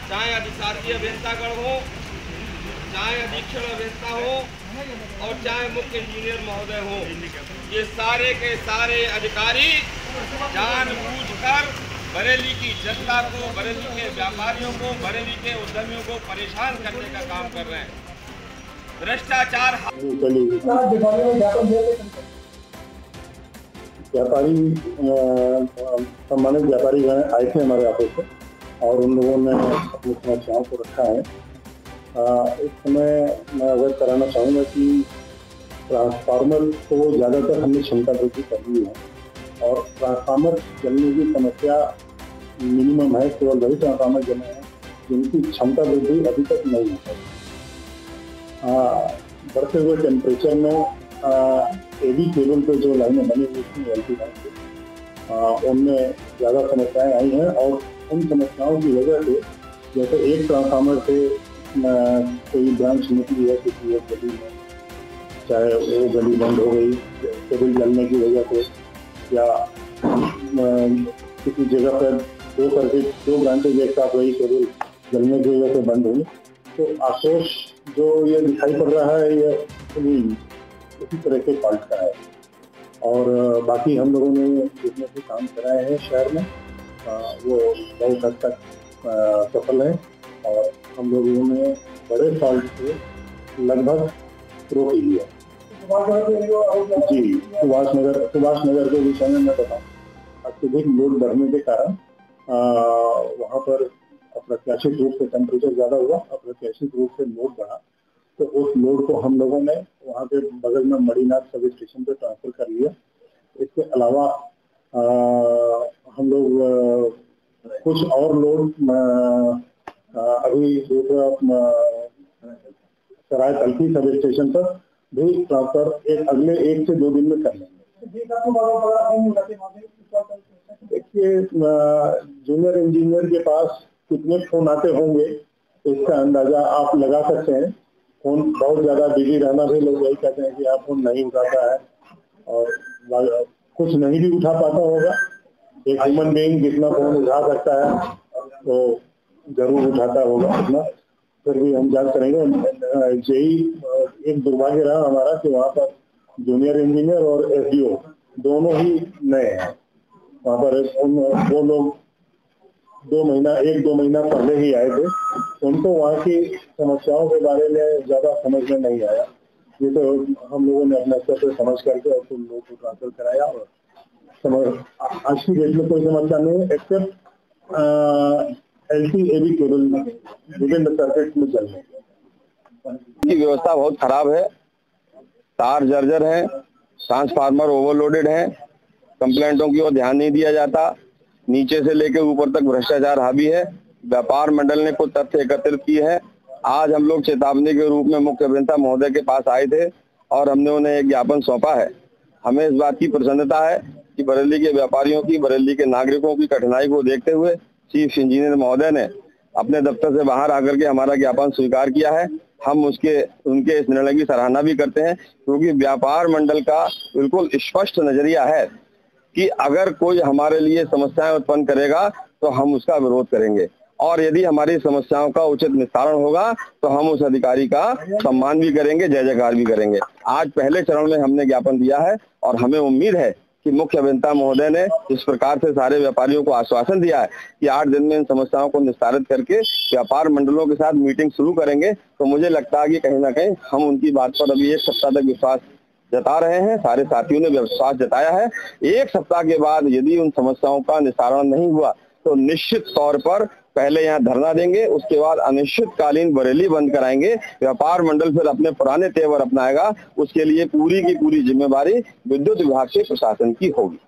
चाहे अधिशासी अभियंतागण हो, चाहे अधीक्षण अभियंता हो और चाहे मुख्य इंजीनियर महोदय हो, ये सारे के सारे अधिकारी जानबूझकर बरेली की जनता को, बरेली के व्यापारियों को, बरेली के उद्यमियों को परेशान करने का काम कर रहे हैं। भ्रष्टाचार व्यापारी सम्मानित व्यापारी आए थे हमारे ऑफिस में और उन लोगों ने अपनी समस्याओं को रखा है। इस समय मैं अवगत कराना चाहूँगा कि ट्रांसफार्मर को ज़्यादातर हमने क्षमता वृद्धि कर ली है और ट्रांसफार्मर जलने की समस्या मिनिमम है। केवल वही ट्रांसफार्मर जले हैं जिनकी क्षमता वृद्धि अभी तक नहीं हो पाई। बढ़ते हुए टेम्परेचर में एडी केबल पे जो लाइनें बनी हुई थी एलटी लाइन पे, उनमें ज़्यादा समस्याएं आई हैं और उन समस्याओं की वजह से जैसे एक ट्रांसफार्मर से कोई ब्रांच निकली है किसी एक गली में, चाहे वो गली बंद हो गई केबल जलने की वजह से, या किसी जगह पर दो ब्रांचेज एक साथ वही केबल जलने की वजह से बंद हुई, तो आक्रोश जो ये दिखाई पड़ रहा है ये उसी तरह के फॉल्ट का है। और बाकी हम लोगों ने जितने भी काम कराए हैं शहर में वो बहुत हद तक सफल है और हम लोगों ने बड़े फॉल्ट से लगभग रोक ली है। जी, सुभाष नगर के विषय में मैं बताऊँ, अत्यधिक लोड बढ़ने के कारण वहाँ पर अप्रत्याशित रूप से टेम्परेचर ज़्यादा हुआ, अप्रत्याशित रूप से लोड बढ़ा, तो उस लोड को हम लोगों ने वहाँ पे बगल में मणिनाथ सब स्टेशन पे ट्रांसफर कर लिया। इसके अलावा हम लोग कुछ और लोड अभी दूसरा सराय तलखी सब स्टेशन पर भी ट्रांसफर अगले 1 से 2 दिन में कर लेंगे। देखिए, जूनियर इंजीनियर के पास कितने फोन आते होंगे इसका अंदाजा आप लगा सकते हैं। फोन बहुत ज्यादा बिजी रहना भी लोग यही कहते हैं कि आप फोन नहीं उठाता है और कुछ नहीं भी उठा पाता होगा। एक ह्यूमन बीइंग जितना फोन उठा सकता है तो जरूर उठाता होगा उतना, फिर भी हम जांच करेंगे। यही एक दुर्भाग्य रहा हमारा कि वहाँ पर जूनियर इंजीनियर और एसडीओ दोनों ही नए हैं। वहाँ पर वो लोग 2 महीना पहले ही आए थे, उनको वहाँ की समस्याओं के बारे में ज़्यादा समझ में नहीं आया, जिसे हम लोगों ने अपने स्तर से समझ करके और उन लोगों को ट्रांसफर कराया। और आज की डेट में कोई समस्या नहीं है एक्सेप्ट LT-AB केबल विभिन्न सर्किट में चलने की व्यवस्था बहुत खराब है। तार जर्जर है, ट्रांसफार्मर ओवरलोडेड है, कंप्लेंटों की ओर ध्यान नहीं दिया जाता, नीचे से लेकर ऊपर तक भ्रष्टाचार हावी है। व्यापार मंडल ने कुछ तथ्य एकत्रित किए हैं। आज हम लोग चेतावनी के रूप में मुख्य अभियंता महोदय के पास आए थे और हमने उन्हें एक ज्ञापन सौंपा है। हमें इस बात की प्रसन्नता है कि बरेली के व्यापारियों की, बरेली के नागरिकों की कठिनाई को देखते हुए चीफ इंजीनियर महोदय ने अपने दफ्तर से बाहर आकर के हमारा ज्ञापन स्वीकार किया है। हम उनके इस निर्णय की सराहना भी करते हैं, क्योंकि व्यापार मंडल का बिल्कुल स्पष्ट नजरिया है कि अगर कोई हमारे लिए समस्याएं उत्पन्न करेगा तो हम उसका विरोध करेंगे और यदि हमारी समस्याओं का उचित निस्तारण होगा तो हम उस अधिकारी का सम्मान भी करेंगे, जय जयकार भी करेंगे। आज पहले चरण में हमने ज्ञापन दिया है और हमें उम्मीद है कि मुख्य अभियंता महोदय ने इस प्रकार से सारे व्यापारियों को आश्वासन दिया है कि 8 दिन में इन समस्याओं को निस्तारित करके व्यापार मंडलों के साथ मीटिंग शुरू करेंगे। तो मुझे लगता है कि कहीं ना कहीं हम उनकी बात पर अभी 1 सप्ताह तक विश्वास जता रहे हैं। सारे साथियों ने विश्वास जताया है। 1 सप्ताह के बाद यदि उन समस्याओं का निस्तारण नहीं हुआ तो निश्चित तौर पर पहले यहाँ धरना देंगे, उसके बाद अनिश्चितकालीन बरेली बंद कराएंगे। व्यापार मंडल फिर अपने पुराने तेवर अपनाएगा, उसके लिए पूरी की पूरी जिम्मेवारी विद्युत विभाग के प्रशासन की होगी।